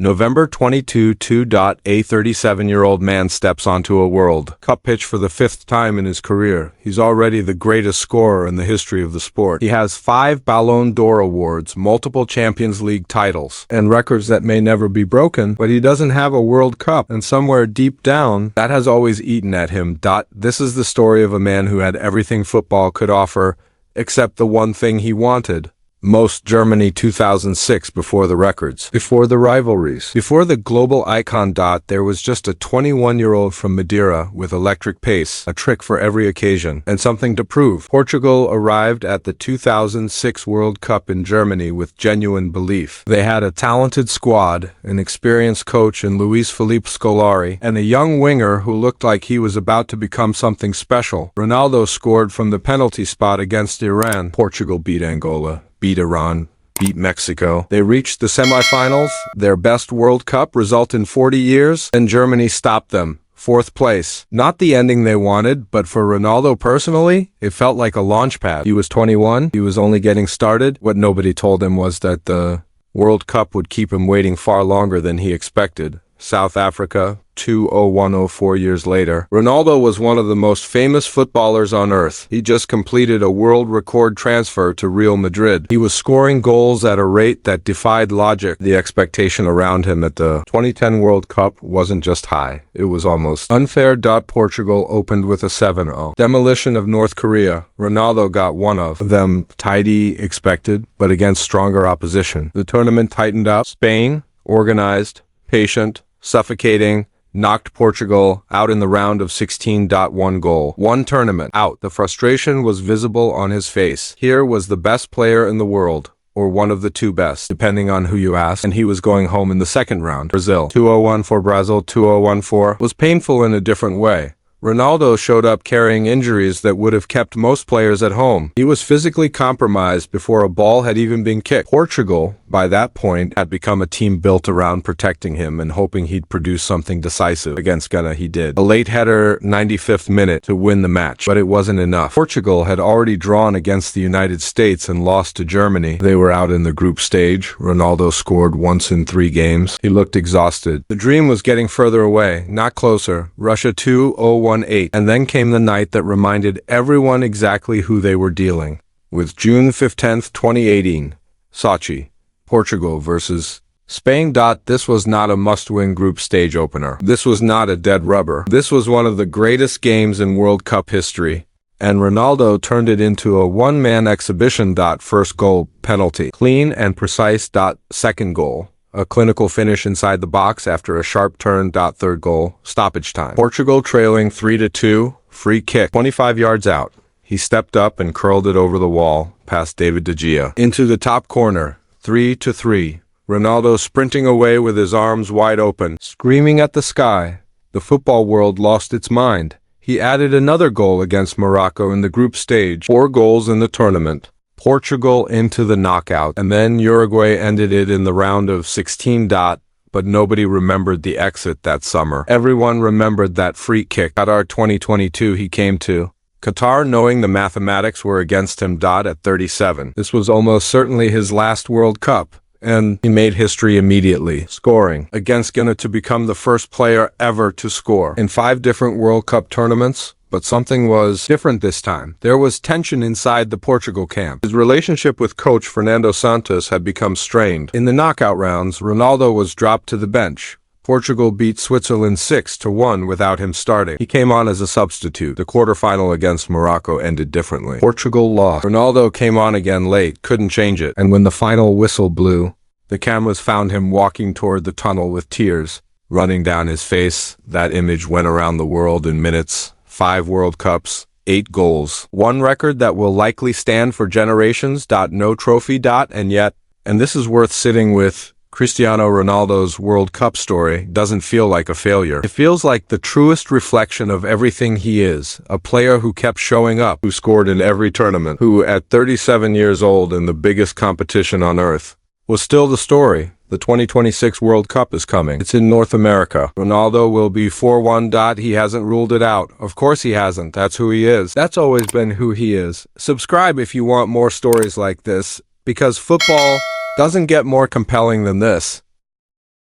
November 22, a 37-year-old man steps onto a World Cup pitch for the fifth time in his career. He's already the greatest scorer in the history of the sport. He has 5 Ballon d'Or awards, multiple Champions League titles, and records that may never be broken, but he doesn't have a World Cup, and somewhere deep down, that has always eaten at him. This is the story of a man who had everything football could offer, except the one thing he wanted. Most Germany 2006 before the records, before the rivalries, before the global icon. There was just a 21-year-old from Madeira with electric pace, a trick for every occasion, and something to prove. Portugal arrived at the 2006 World Cup in Germany with genuine belief. They had a talented squad, an experienced coach in Luis Felipe Scolari, and a young winger who looked like he was about to become something special. Ronaldo scored from the penalty spot against Iran. Portugal beat Angola, beat Iran, beat Mexico. They reached the semifinals, their best World Cup result in 40 years, and Germany stopped them. 4th place. Not the ending they wanted, but for Ronaldo personally, it felt like a launch pad. He was 21, he was only getting started. What nobody told him was that the World Cup would keep him waiting far longer than he expected. South Africa, 4 years later. Ronaldo was one of the most famous footballers on earth. He just completed a world record transfer to Real Madrid. He was scoring goals at a rate that defied logic. The expectation around him at the 2010 World Cup wasn't just high, it was almost unfair. Portugal opened with a 7-0 demolition of North Korea. Ronaldo got one of them, tidy expected, but against stronger opposition. The tournament tightened up. Spain, organized, patient, suffocating, knocked Portugal out in the round of 16. 1 goal. 1 tournament out. The frustration was visible on his face. Here was the best player in the world, or one of the 2 best, depending on who you ask, and he was going home in the second round. Brazil. 2-0 for Brazil, 2-0 was painful in a different way. Ronaldo showed up carrying injuries that would have kept most players at home. He was physically compromised before a ball had even been kicked. Portugal, by that point, had become a team built around protecting him and hoping he'd produce something decisive. Against Ghana, he did. A late header, 95th minute, to win the match, but it wasn't enough. Portugal had already drawn against the United States and lost to Germany. They were out in the group stage. Ronaldo scored once in 3 games. He looked exhausted. The dream was getting further away, not closer. Russia 2-0. And then came the night that reminded everyone exactly who they were dealing with. June 15, 2018, Sochi, Portugal versus Spain. This was not a must-win group stage opener. This was not a dead rubber. This was one of the greatest games in World Cup history, and Ronaldo turned it into a one-man exhibition. First goal, penalty, clean and precise. Second goal, a clinical finish inside the box after a sharp turn. 3rd goal, stoppage time. Portugal trailing 3-2, free kick, 25 yards out. He stepped up and curled it over the wall, past David De Gea. Into the top corner, 3-3. Ronaldo sprinting away with his arms wide open, screaming at the sky. The football world lost its mind. He added another goal against Morocco in the group stage, 4 goals in the tournament. Portugal into the knockout, and then Uruguay ended it in the round of 16. But nobody remembered the exit that summer. Everyone remembered that free kick. Qatar 2022 he came to. Qatar knowing the mathematics were against him. At 37. This was almost certainly his last World Cup, and he made history immediately, scoring against Ghana to become the first player ever to score in 5 different World Cup tournaments. But something was different this time. There was tension inside the Portugal camp. His relationship with coach Fernando Santos had become strained. In the knockout rounds, Ronaldo was dropped to the bench. Portugal beat Switzerland 6-1 without him starting. He came on as a substitute. The quarterfinal against Morocco ended differently. Portugal lost. Ronaldo came on again late, couldn't change it. And when the final whistle blew, the cameras found him walking toward the tunnel with tears running down his face. That image went around the world in minutes. 5 World Cups, 8 goals. 1 record that will likely stand for generations. No trophy. And yet, and this is worth sitting with, Cristiano Ronaldo's World Cup story doesn't feel like a failure. It feels like the truest reflection of everything he is, a player who kept showing up, who scored in every tournament, who at 37 years old in the biggest competition on earth, was still the story. The 2026 World Cup is coming. It's in North America. Ronaldo will be 4-1. He hasn't ruled it out. Of course he hasn't. That's who he is. That's always been who he is. Subscribe if you want more stories like this, because football doesn't get more compelling than this.